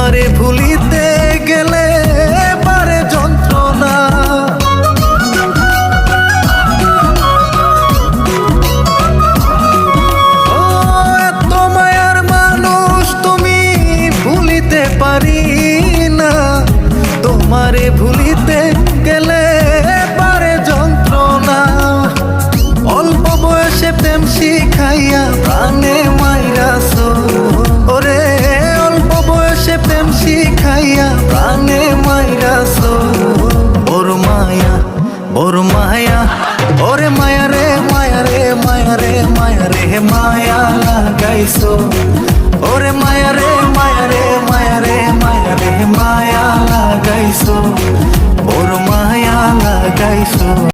তোমারে ভুলিতে গেলে পারে যন্ত্রণা। ও এত মায়ার মানুষ তুমি ভুলিতে পারি না, তোমারে ভুলিতে গেলে পারে যন্ত্রণা। অল্প বয়সে প্রেম শিখাইয়া প্রাণে মাইরাছো, ওরে অল্প বয়সে প্রেম শিখাইয়া প্রাণে মাইরাছো। বড় মায়া বড় মায়া, ওরে মায়া রে মায়া রে মায়া রে মায়া রে মায়া লাগাইছো, ওরে মায়া রে মায়া রে মায়া রে মায়া রে মায়া লাগাইছো, বড় মায়া লাগাইছো।